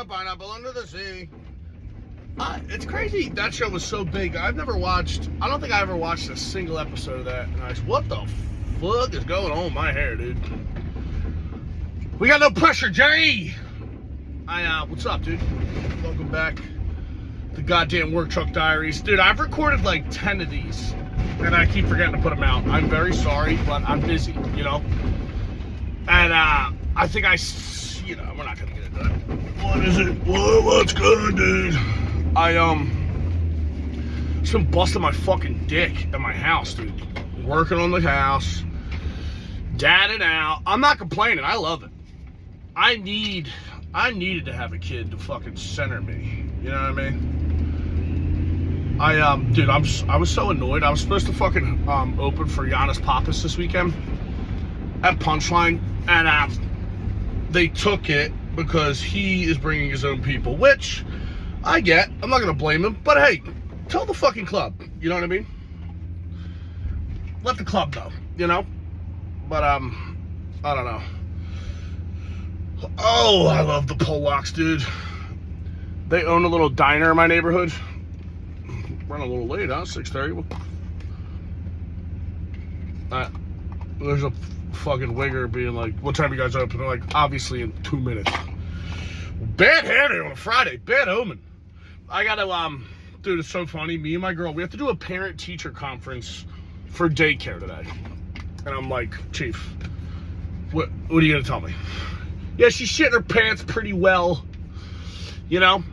a pineapple under the sea. It's crazy. That show was so big. I don't think I ever watched a single episode of that. And I was, what the fuck is going on with my hair, dude? We got no pressure, Jay. What's up, dude? Welcome back to goddamn Work Truck Diaries. Dude, I've recorded like 10 of these, and I keep forgetting to put them out. I'm very sorry, but I'm busy, you know? And, I think we're not gonna get into it. What is it? What's good, dude? Just been busting my fucking dick at my house, dude. Working on the house, dadding out. I'm not complaining. I love it. I needed to have a kid to fucking center me. You know what I mean? Dude, I was so annoyed. I was supposed to fucking open for Giannis Pappas this weekend at Punchline, and they took it because he is bringing his own people, which I get. I'm not gonna blame him, but hey, tell the fucking club. You know what I mean? Let the club know. You know? But I don't know. Oh, I love the Polacks, dude. They own a little diner in my neighborhood. Running a little late, huh? 6:30. There's a fucking wigger being like, what time you guys open? They're like, obviously in 2 minutes. Bad hair day on a Friday. Bad omen. I gotta, dude, it's so funny. Me and my girl, we have to do a parent-teacher conference for daycare today. And I'm like, Chief, what are you gonna tell me? Yeah, she's shitting her pants pretty well. You know?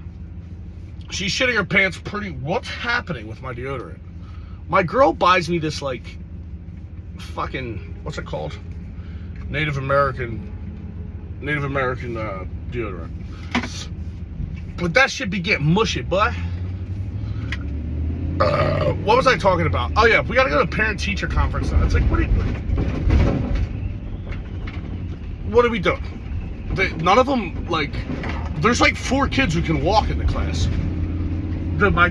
She's shitting her pants pretty... What's happening with my deodorant? My girl buys me this, like, fucking... What's it called? Native American deodorant. But that should be getting mushy, boy. What was I talking about? Oh, yeah, we gotta go to a parent-teacher conference now. It's like, what are we doing? None of them, like, there's like 4 kids who can walk in the class. My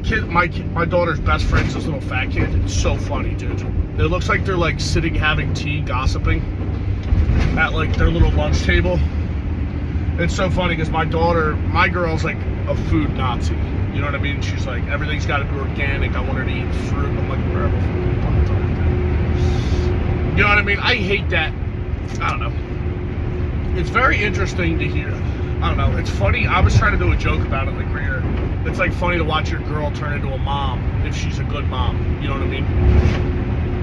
daughter's best friend's this little fat kid. It's so funny, dude. It looks like they're like sitting having tea, gossiping at like their little lunch table. It's so funny because my girl's like a food Nazi. You know what I mean? She's like, everything's got to be organic. I want her to eat fruit. I'm like, wherever. You know what I mean? I hate that. I don't know. It's very interesting to hear. I don't know. It's funny. I was trying to do a joke about it, like Greer. It's like funny to watch your girl turn into a mom if she's a good mom. You know what I mean?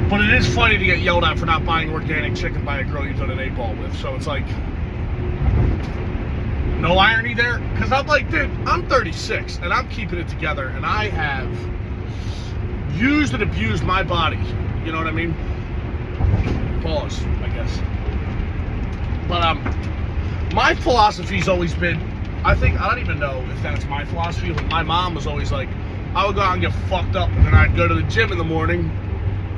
But it is funny to get yelled at for not buying organic chicken by a girl you've done an 8-ball with. So it's like, no irony there. Because I'm like, dude, I'm 36 and I'm keeping it together, and I have used and abused my body. You know what I mean? Pause, I guess. But my philosophy's always been, I don't even know if that's my philosophy, but my mom was always like, I would go out and get fucked up, and then I'd go to the gym in the morning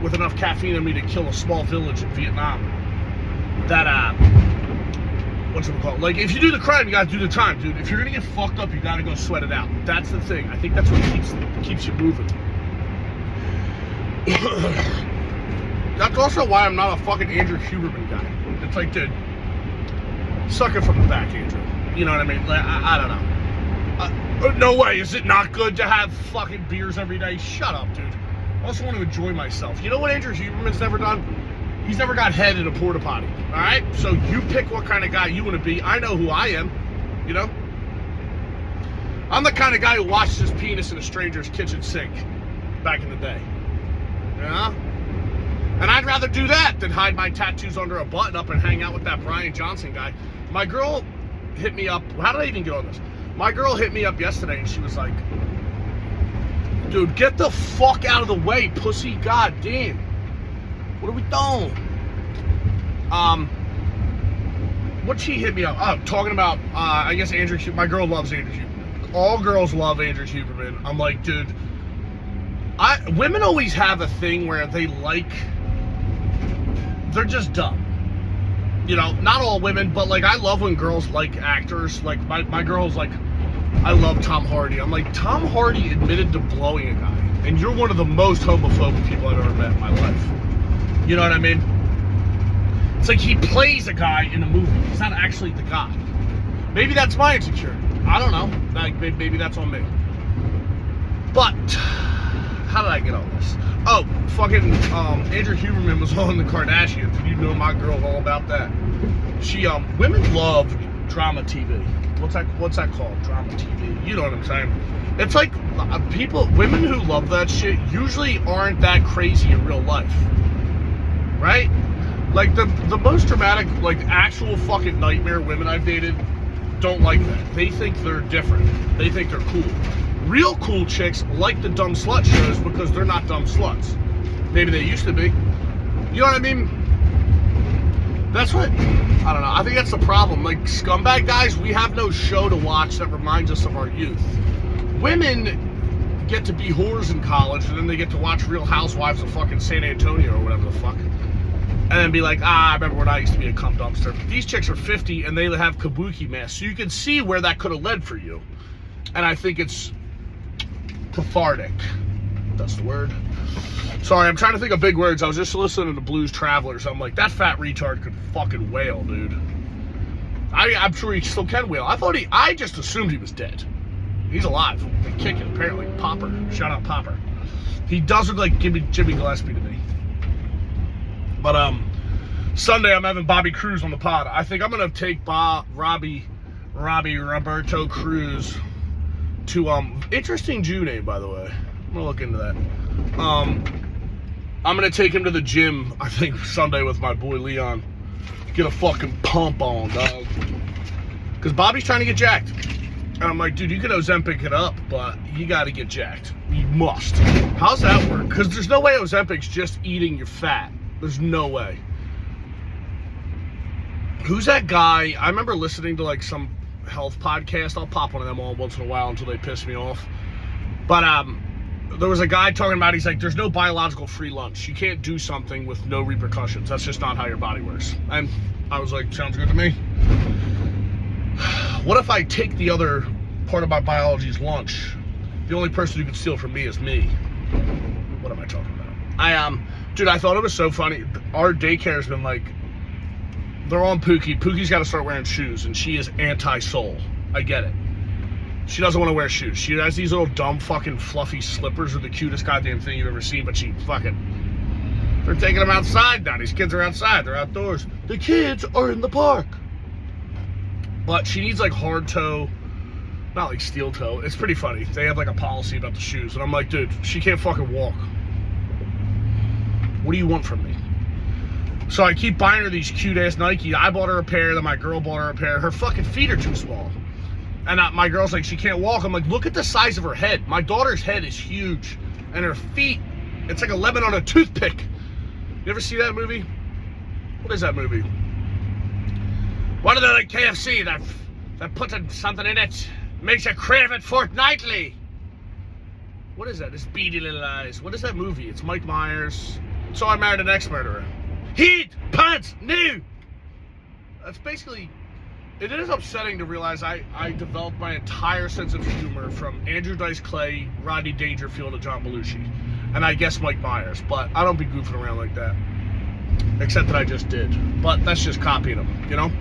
with enough caffeine in me to kill a small village in Vietnam. That, what's it called? Like, if you do the crime, you gotta do the time, dude. If you're gonna get fucked up, you gotta go sweat it out. That's the thing. I think that's what keeps you moving. That's also why I'm not a fucking Andrew Huberman guy. It's like, dude, suck it from the back, Andrew. You know what I mean? Like, I don't know. No way. Is it not good to have fucking beers every day? Shut up, dude. I also want to enjoy myself. You know what Andrew Huberman's never done? He's never got head in a porta potty. All right? So you pick what kind of guy you want to be. I know who I am. You know? I'm the kind of guy who washes his penis in a stranger's kitchen sink back in the day. You know? And I'd rather do that than hide my tattoos under a button-up and hang out with that Brian Johnson guy. My girl hit me up. How did I even get on this? My girl hit me up yesterday, and she was like, dude, get the fuck out of the way, pussy. God damn. What are we doing? What'd she hit me up? Oh, talking about, I guess Andrew Huberman. My girl loves Andrew Huberman. All girls love Andrew Huberman. I'm like, dude, women always have a thing where they're just dumb. You know, not all women, but like, I love when girls like actors. Like, my girl's like, I love Tom Hardy. I'm like, Tom Hardy admitted to blowing a guy, and you're one of the most homophobic people I've ever met in my life. You know what I mean? It's like he plays a guy in a movie. He's not actually the guy. Maybe that's my insecurity. I don't know. Like, maybe that's on me. But how did I get on this? Oh, fucking Andrew Huberman was on the Kardashians. You know my girl all about that. She women love drama TV. What's that called? Drama TV. You know what I'm saying? It's like women who love that shit usually aren't that crazy in real life. Right? Like the most dramatic, like actual fucking nightmare women I've dated don't like that. They think they're different. They think they're cool. Real cool chicks like the dumb slut shows because they're not dumb sluts. Maybe they used to be. You know what I mean? That's what, I don't know. I think that's the problem. Like scumbag guys, we have no show to watch that reminds us of our youth. Women get to be whores in college and then they get to watch Real Housewives of fucking San Antonio or whatever the fuck. And then be like, I remember when I used to be a cum dumpster. These chicks are 50 and they have kabuki masks. So you can see where that could have led for you. And I think it's cathartic. That's the word. Sorry, I'm trying to think of big words. I was just listening to Blues Travelers. I'm like, that fat retard could fucking wail, dude. I'm sure he still can wail. I just assumed he was dead. He's alive. They kick it, apparently. Popper. Shout out Popper. He does look like Jimmy Gillespie to me. But Sunday I'm having Bobby Cruz on the pod. I think I'm gonna take Roberto Cruz to interesting Jew name, by the way. I'm gonna look into that. I'm gonna take him to the gym, I think Sunday with my boy Leon. Get a fucking pump on, dog. Cause Bobby's trying to get jacked. And I'm like, dude, you can Ozempic it up, but you gotta get jacked. You must. How's that work? Cause there's no way Ozempic's just eating your fat. There's no way. Who's that guy? I remember listening to like some health podcast. I'll pop one of them all once in a while until they piss me off. But there was a guy talking about, he's like, there's no biological free lunch. You can't do something with no repercussions. That's just not how your body works. And I was like, sounds good to me. What if I take the other part of my biology's lunch? The only person who can steal from me is me. What am I talking about? Dude, I thought it was so funny. Our daycare's been like, they're on Pookie. Pookie's got to start wearing shoes, and she is anti-soul. I get it. She doesn't want to wear shoes. She has these little dumb fucking fluffy slippers are the cutest goddamn thing you've ever seen, but she fucking, they're taking them outside now. These kids are outside. They're outdoors. The kids are in the park. But she needs like hard toe, not like steel toe. It's pretty funny. They have like a policy about the shoes, and I'm like, dude, she can't fucking walk. What do you want from me? So I keep buying her these cute-ass Nike. I bought her a pair, then my girl bought her a pair. Her fucking feet are too small. And my girl's like, she can't walk. I'm like, look at the size of her head. My daughter's head is huge. And her feet, it's like a lemon on a toothpick. You ever see that movie? What is that movie? What are they like KFC that puts something in it, makes you crave it fortnightly? What is that? This beady little eyes. What is that movie? It's Mike Myers. So I Married an Ex-Murderer. Heat, pants, new. That's basically, it is upsetting to realize I developed my entire sense of humor from Andrew Dice Clay, Rodney Dangerfield, and John Belushi. And I guess Mike Myers, but I don't be goofing around like that. Except that I just did. But that's just copying them, you know?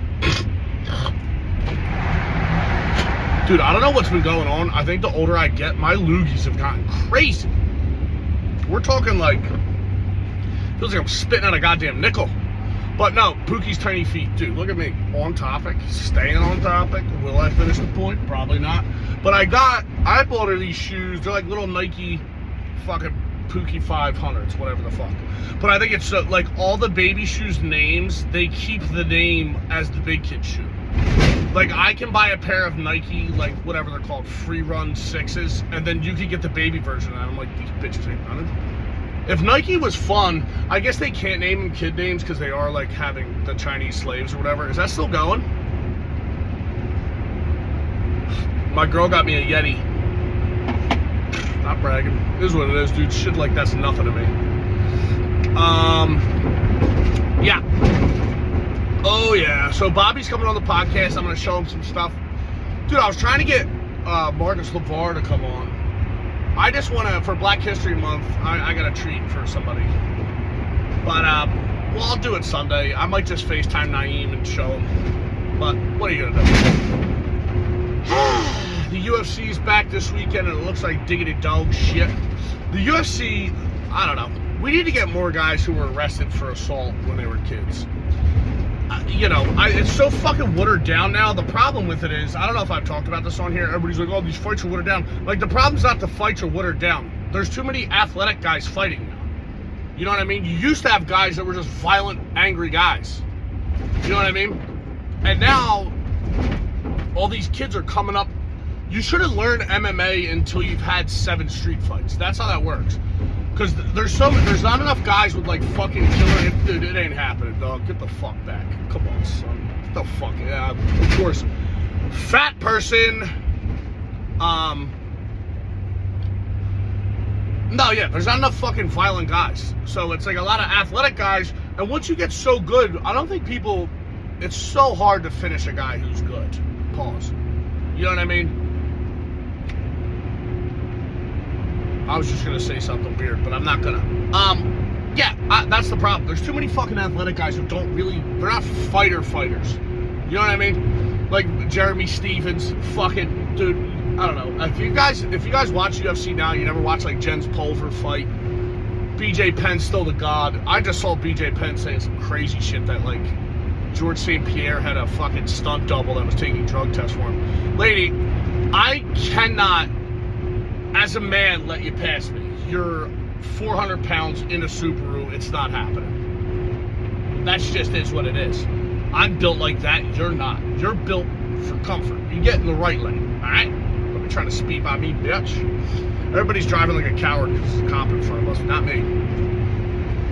Dude, I don't know what's been going on. I think the older I get, my loogies have gotten crazy. We're talking like, feels like I'm spitting out a goddamn nickel. But no, Pookie's tiny feet. Dude, look at me. On topic. Staying on topic. Will I finish the point? Probably not. But I bought her these shoes. They're like little Nike fucking Pookie 500s, whatever the fuck. But I think it's like all the baby shoes names, they keep the name as the big kid shoe. Like I can buy a pair of Nike, like whatever they're called, free run 6s, and then you can get the baby version. And I'm like, these bitches ain't running. If Nike was fun, I guess they can't name them kid names because they are like having the Chinese slaves or whatever. Is that still going? My girl got me a Yeti. Not bragging. It is what it is, dude. Shit like that's nothing to me. Yeah. Oh yeah. So Bobby's coming on the podcast. I'm gonna show him some stuff. Dude, I was trying to get Marcus LeVar to come on. I just want to, for Black History Month, I got a treat for somebody. But, well, I'll do it Sunday. I might just FaceTime Naeem and show him. But, what are you going to do? UFC's back this weekend, and it looks like diggity dog shit. The UFC, I don't know. We need to get more guys who were arrested for assault when they were kids. It's so fucking watered down now. The problem with it is, I don't know if I've talked about this on here. Everybody's like, oh, these fights are watered down. Like, the problem's not the fights are watered down. There's too many athletic guys fighting now. You know what I mean? You used to have guys that were just violent, angry guys. You know what I mean? And now, all these kids are coming up. You shouldn't learn MMA until you've had 7 street fights. That's how that works. Because there's not enough guys with like fucking killer. Dude, it ain't happening, dog. Get the fuck back. Come on, son. Get the fuck. Yeah, of course. Fat person. No, yeah, there's not enough fucking violent guys. So it's like a lot of athletic guys. And once you get so good, I don't think people. It's so hard to finish a guy who's good. Pause. You know what I mean? I was just gonna say something weird, but I'm not gonna. That's the problem. There's too many fucking athletic guys who they're not fighters. You know what I mean? Like Jeremy Stevens, fucking dude. I don't know. If you guys watch UFC now, you never watch like Jens Pulver fight. BJ Penn's still the god. I just saw BJ Penn saying some crazy shit that like George St. Pierre had a fucking stunt double that was taking drug tests for him. Lady, I cannot, as a man, let you pass me. You're 400 pounds in a Subaru. It's not happening. That's just is what it is. I'm built like that. You're not. You're built for comfort. You get in the right lane, all right? Don't be trying to speed by me, bitch. Everybody's driving like a coward because there's a cop in front of us. Not me.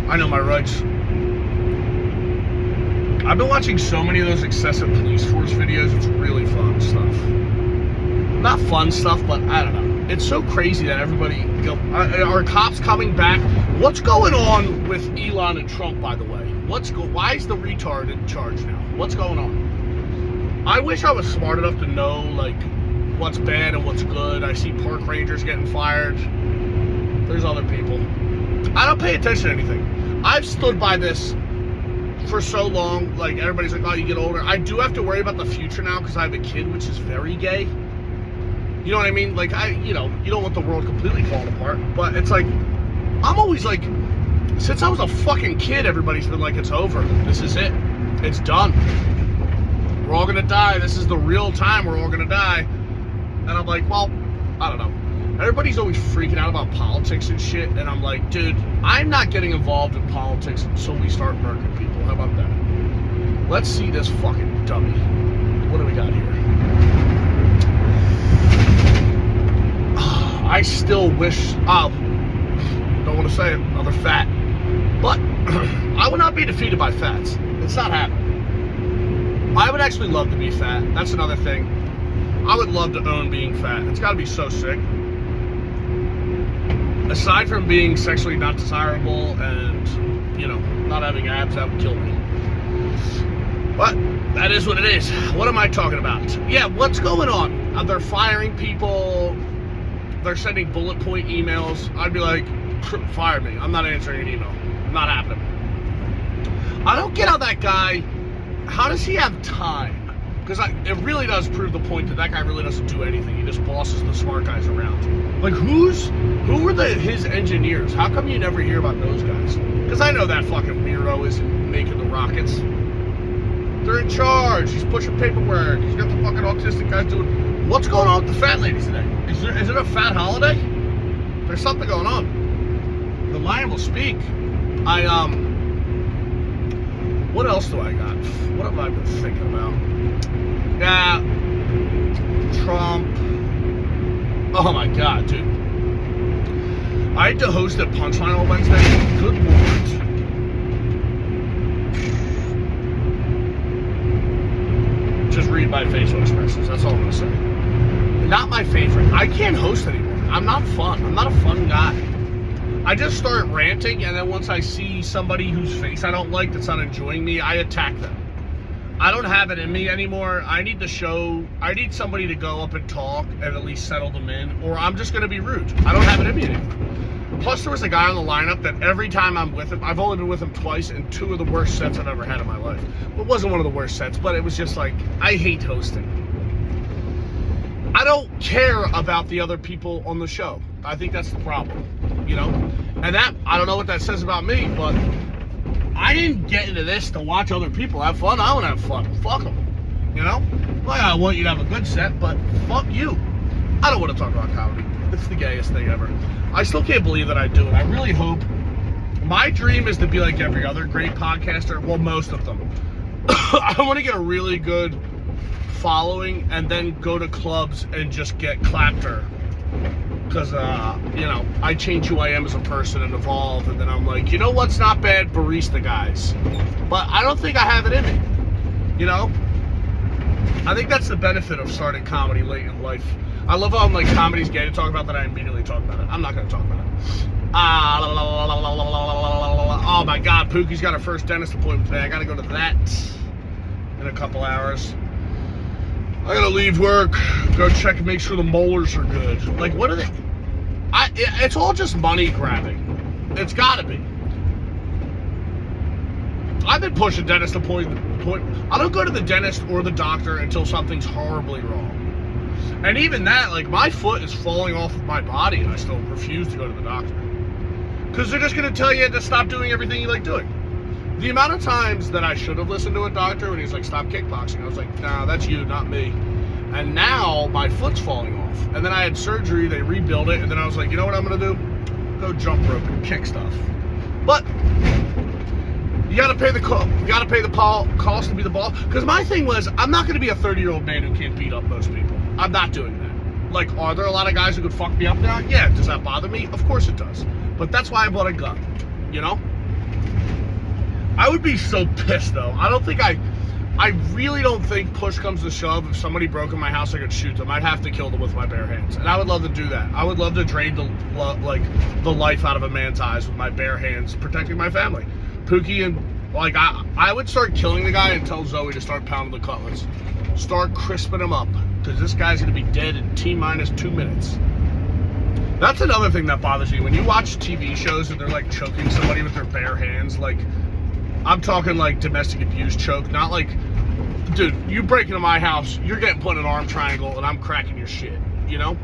I know my rights. I've been watching so many of those excessive police force videos. It's really fun stuff. Not fun stuff, but I don't know. It's so crazy that everybody, are cops coming back? What's going on with Elon and Trump, by the way? Why is the retard in charge now? What's going on? I wish I was smart enough to know, like, what's bad and what's good. I see park rangers getting fired. There's other people. I don't pay attention to anything. I've stood by this for so long. Like, everybody's like, oh, you get older. I do have to worry about the future now because I have a kid, which is very gay. You know what I mean? Like, you don't want the world completely falling apart. But it's like, I'm always like, since I was a fucking kid, everybody's been like, it's over. This is it. It's done. We're all gonna die. This is the real time we're all gonna die. And I'm like, well, I don't know. Everybody's always freaking out about politics and shit. And I'm like, dude, I'm not getting involved in politics until we start murking people. How about that? Let's see this fucking dummy. What do we got here? I still wish, don't want to say it, another fat. But I would not be defeated by fats. It's not happening. I would actually love to be fat. That's another thing. I would love to own being fat. It's got to be so sick. Aside from being sexually not desirable and, not having abs, that would kill me. But that is what it is. What am I talking about? Yeah, what's going on? They're firing people. They're sending bullet point emails. I'd be like, fire me. I'm not answering an email. Not happening. I don't get how that guy, how does he have time? Because it really does prove the point that guy really doesn't do anything. He just bosses the smart guys around. Like, who were his engineers? How come you never hear about those guys? Because I know that fucking weirdo isn't making the rockets. They're in charge. He's pushing paperwork. He's got the fucking autistic guys doing. What's going on with the fat ladies today? Is it a fat holiday? There's something going on. The lion will speak. What else do I got? What have I been thinking about? Yeah, Trump. Oh my god, dude. I had to host a Punchline on Wednesday. Good lord. Just read my facial expressions. That's all I'm gonna say. Not my favorite. I can't host anymore. I'm not fun. I'm not a fun guy. I just start ranting, and then once I see somebody whose face I don't like that's not enjoying me, I attack them. I don't have it in me anymore. I need somebody to go up and talk and at least settle them in, or I'm just gonna be rude. I don't have it in me anymore. Plus, there was a guy on the lineup that every time I'm with him, I've only been with him twice, and 2 of the worst sets I've ever had in my life. It wasn't one of the worst sets, but it was just like, I hate hosting. I don't care about the other people on the show. I think that's the problem, you know? And that, I don't know what that says about me, but I didn't get into this to watch other people have fun. I want to have fun. Fuck them, you know? Like, I want you to have a good set, but fuck you. I don't want to talk about comedy. It's the gayest thing ever. I still can't believe that I do it. I really hope. My dream is to be like every other great podcaster. Well, most of them. I want to get a really good following and then go to clubs and just get clapper. Because, you know, I change who I am as a person and evolve. And then I'm like, you know what's not bad? Barista guys. But I don't think I have it in me. You know? I think that's the benefit of starting comedy late in life. I love how like comedy's gay to talk about that. I immediately talk about it. I'm not going to talk about it. Oh my God, Pookie's got her first dentist appointment today. I got to go to that in a couple hours. I got to leave work, go check and make sure the molars are good. Like, what are they? It's all just money grabbing. It's got to be. I've been pushing dentist appointment. I don't go to the dentist or the doctor until something's horribly wrong. And even that, like, my foot is falling off of my body and I still refuse to go to the doctor. Because they're just going to tell you to stop doing everything you like doing. The amount of times that I should have listened to a doctor when he's like, stop kickboxing, I was like, nah, that's you, not me. And now my foot's falling off. And then I had surgery, they rebuilt it, and then I was like, you know what I'm going to do? Go jump rope and kick stuff. But you got to pay the cost to be the boss. Because my thing was, I'm not going to be a 30-year-old man who can't beat up most people. I'm not doing that. Like, are there a lot of guys who could fuck me up now? Yeah. Does that bother me? Of course it does. But that's why I bought a gun. You know? I would be so pissed, though. I really don't think push comes to shove. If somebody broke in my house, I could shoot them. I'd have to kill them with my bare hands. And I would love to do that. I would love to drain the life out of a man's eyes with my bare hands, protecting my family. Pookie and, like, I would start killing the guy and tell Zoe to start pounding the cutlets. Start crisping him up. Because this guy's going to be dead in T-minus 2 minutes. That's another thing that bothers me. When you watch TV shows and they're, like, choking somebody with their bare hands, like, I'm talking, like, domestic abuse choke. Not like, dude, you break into my house, you're getting put in an arm triangle, and I'm cracking your shit, you know?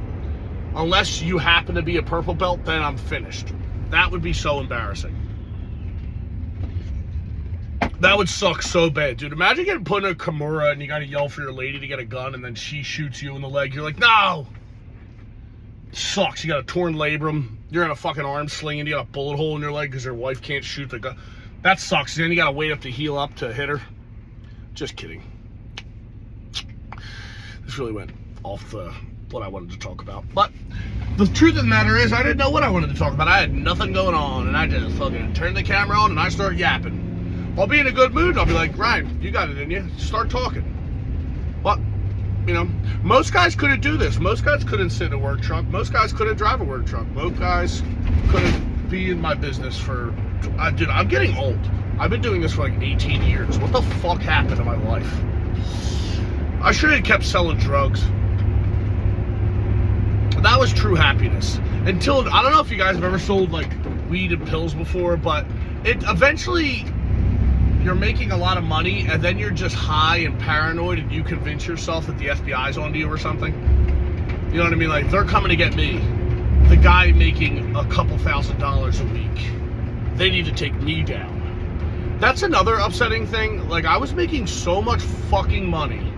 Unless you happen to be a purple belt, then I'm finished. That would be so embarrassing. That would suck so bad, dude. Imagine getting put in a Kimura and you gotta yell for your lady to get a gun and then she shoots you in the leg. You're like, no! Sucks. You got a torn labrum. You're in a fucking arm sling and you got a bullet hole in your leg because your wife can't shoot the gun. That sucks. Then you gotta wait up to heal up to hit her. Just kidding. This really went off what I wanted to talk about. But the truth of the matter is I didn't know what I wanted to talk about. I had nothing going on and I just fucking turned the camera on and I started yapping. I'll be in a good mood. I'll be like, Ryan, you got it in you. Start talking. But, you know, most guys couldn't do this. Most guys couldn't sit in a work truck. Most guys couldn't drive a work truck. Most guys couldn't be in my business for... dude, I'm getting old. I've been doing this for like 18 years. What the fuck happened to my life? I should have kept selling drugs. That was true happiness. Until, I don't know if you guys have ever sold like weed and pills before, but it eventually... You're making a lot of money, and then you're just high and paranoid, and you convince yourself that the FBI's onto you or something. You know what I mean? Like, they're coming to get me. The guy making a couple $1,000s a week. They need to take me down. That's another upsetting thing. Like, I was making so much fucking money.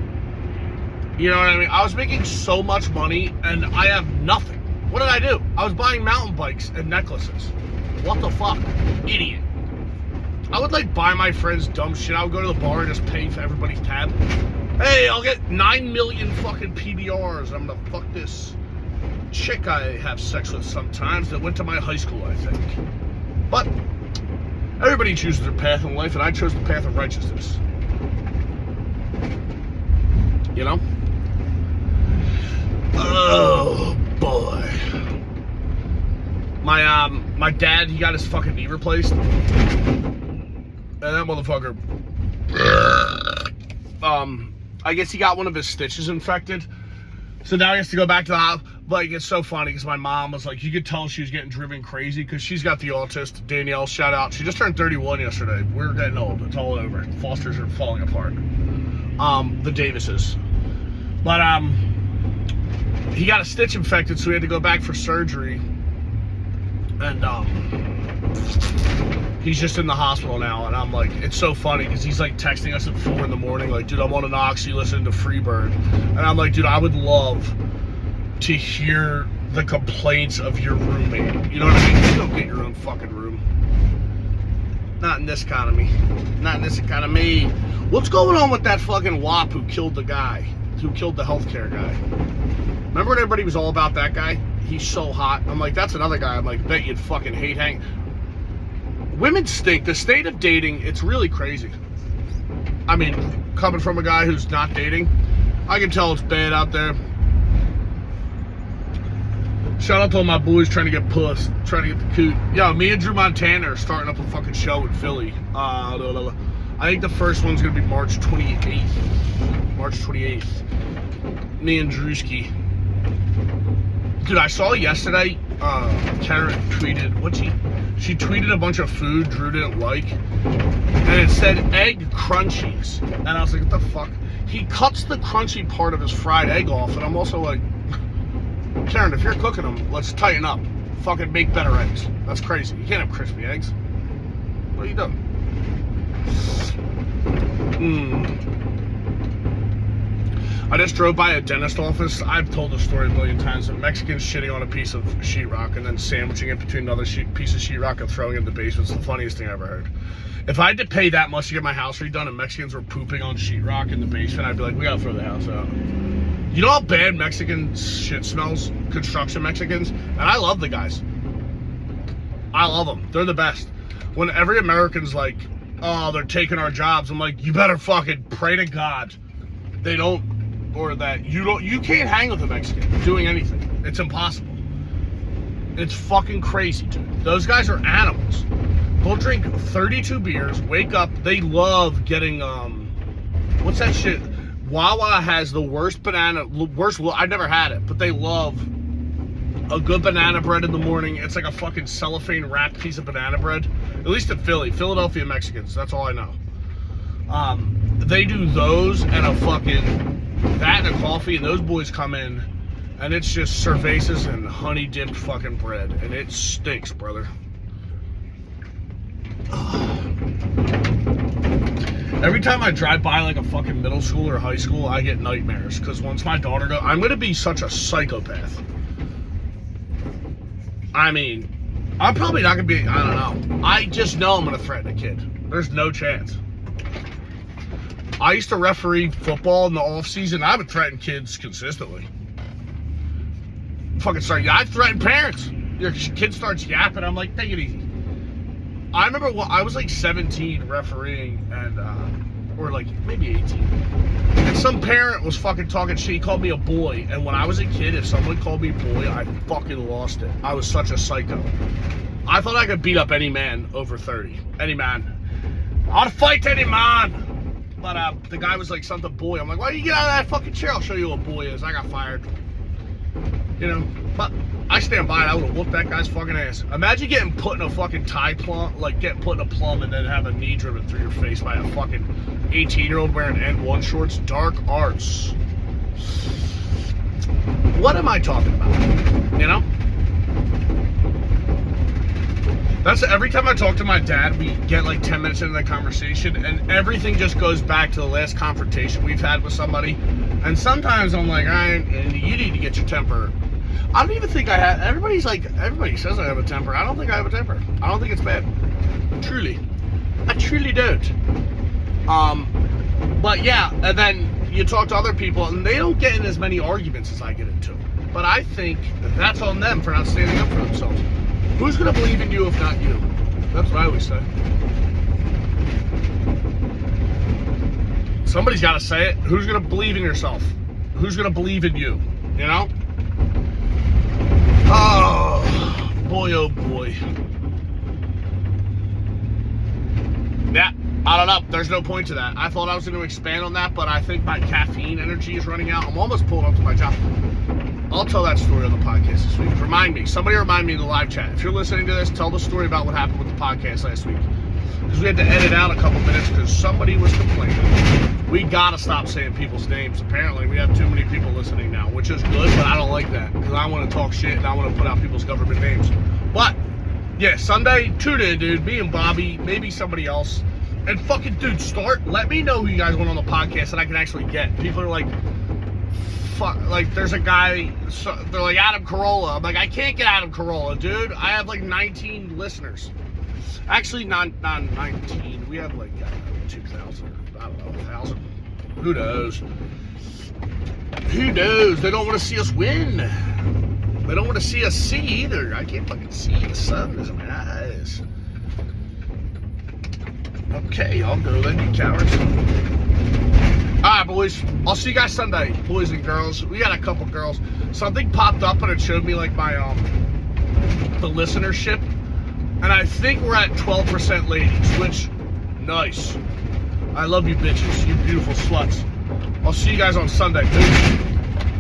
You know what I mean? I was making so much money, and I have nothing. What did I do? I was buying mountain bikes and necklaces. What the fuck? Idiot. I would like buy my friends dumb shit. I would go to the bar and just pay for everybody's tab. Hey, I'll get 9 million fucking PBRs. I'm gonna fuck this chick I have sex with sometimes that went to my high school, I think. But everybody chooses their path in life, and I chose the path of righteousness. You know? Oh boy. My dad, he got his fucking knee replaced. And that motherfucker, I guess he got one of his stitches infected. So now he has to go back to the hospital. Like, it's so funny because my mom was like, you could tell she was getting driven crazy because she's got the autist. Danielle, shout out. She just turned 31 yesterday. We're getting old. It's all over. Fosters are falling apart. The Davises. But, he got a stitch infected, so he had to go back for surgery. And he's just in the hospital now. And I'm like, it's so funny because he's like texting us at 4 in the morning, like, dude, I'm on an oxy listening to Freebird. And I'm like, dude, I would love to hear the complaints of your roommate. You know what I mean? You don't get your own fucking room. Not in this economy. Not in this economy. What's going on with that fucking WAP who killed the guy? Who killed the healthcare guy? Remember when everybody was all about that guy? He's so hot. I'm like, that's another guy. I'm like, bet you'd fucking hate hang. Women stink. The state of dating, it's really crazy. I mean, coming from a guy who's not dating, I can tell it's bad out there. Shout out to all my boys trying to get puss, trying to get the coot. Yo, me and Drew Montana are starting up a fucking show in Philly. I think the first one's gonna be March 28th. March 28th. Me and Drewski. Dude, I saw yesterday, Karen tweeted, she tweeted a bunch of food Drew didn't like, and it said egg crunchies. And I was like, what the fuck? He cuts the crunchy part of his fried egg off, and I'm also like, Karen, if you're cooking them, let's tighten up. Fucking make better eggs. That's crazy. You can't have crispy eggs. What are you doing? I just drove by a dentist office. I've told the story a million times of Mexicans shitting on a piece of sheetrock and then sandwiching it between another piece of sheetrock and throwing it in the basement. It's the funniest thing I ever heard. If I had to pay that much to get my house redone and Mexicans were pooping on sheetrock in the basement, I'd be like, we gotta throw the house out. You know how bad Mexican shit smells? Construction Mexicans? And I love the guys. I love them. They're the best. When every American's like, oh, they're taking our jobs, I'm like, you better fucking pray to God they don't, or that you can't hang with a Mexican doing anything. It's impossible. It's fucking crazy, dude. Those guys are animals. They'll drink 32 beers, wake up, they love getting, what's that shit? Wawa has the worst I've never had it, but they love a good banana bread in the morning. It's like a fucking cellophane wrapped piece of banana bread. At least in Philadelphia Mexicans, that's all I know. They do those and a fucking, that and a coffee, and those boys come in, and it's just cervezas and honey dipped fucking bread, and it stinks, brother. Every time I drive by like a fucking middle school or high school, I get nightmares. Because once my daughter goes, I'm going to be such a psychopath. I mean, I'm probably not going to be, I don't know. I just know I'm going to threaten a kid. There's no chance. I used to referee football in the off season. I would threaten kids consistently. Fucking sorry, I threaten parents. Your kid starts yapping. I'm like, take it easy. I remember I was like 17 refereeing, and or like maybe 18, and some parent was fucking talking shit. He called me a boy, and when I was a kid, if someone called me boy, I fucking lost it. I was such a psycho. I thought I could beat up any man over 30. Any man. I'll fight any man. But the guy was like something boy. I'm like, why don't you get out of that fucking chair? I'll show you what a boy is. I got fired. You know, but I stand by it. I would have whooped that guy's fucking ass. Imagine getting put in a fucking tie plum, like getting put in a plum and then have a knee driven through your face by a fucking 18-year-old wearing N1 shorts. Dark arts. What am I talking about? You know? That's every time I talk to my dad, we get like 10 minutes into the conversation and everything just goes back to the last confrontation we've had with somebody. And sometimes I'm like, all right, and you need to get your temper. I don't even think I have. Everybody says I have a temper. I don't think I have a temper. I don't think it's bad. Truly. I truly don't. But yeah, and then you talk to other people and they don't get in as many arguments as I get into. But I think that's on them for not standing up for themselves. Who's going to believe in you if not you? That's what I always say. Somebody's got to say it. Who's going to believe in yourself? Who's going to believe in you? You know? Oh, boy, oh boy. Yeah, I don't know. There's no point to that. I thought I was going to expand on that, but I think my caffeine energy is running out. I'm almost pulling up to my job. I'll tell that story on the podcast this week. Remind me. Somebody remind me in the live chat. If you're listening to this, tell the story about what happened with the podcast last week. Because we had to edit out a couple minutes because somebody was complaining. We gotta stop saying people's names. Apparently, we have too many people listening now, which is good, but I don't like that because I want to talk shit and I want to put out people's government names. But yeah, Sunday, tune in, dude. Me and Bobby, maybe somebody else, and fucking dude, let me know who you guys want on the podcast that I can actually get. People are like, fuck, like there's a guy. They're like Adam Carolla. I'm like, I can't get Adam Carolla, dude. I have like 19 listeners. Actually, not 19. We have like 2,000. I don't know, 1,000. Who knows? Who knows? They don't want to see us win. They don't want to see us see either. I can't fucking see. The sun is in my eyes. Okay, I'll go then, you cowards. Alright, boys. I'll see you guys Sunday, boys and girls. We got a couple girls. Something popped up and it showed me like my the listenership. And I think we're at 12% ladies, which nice. I love you bitches, you beautiful sluts. I'll see you guys on Sunday. Peace.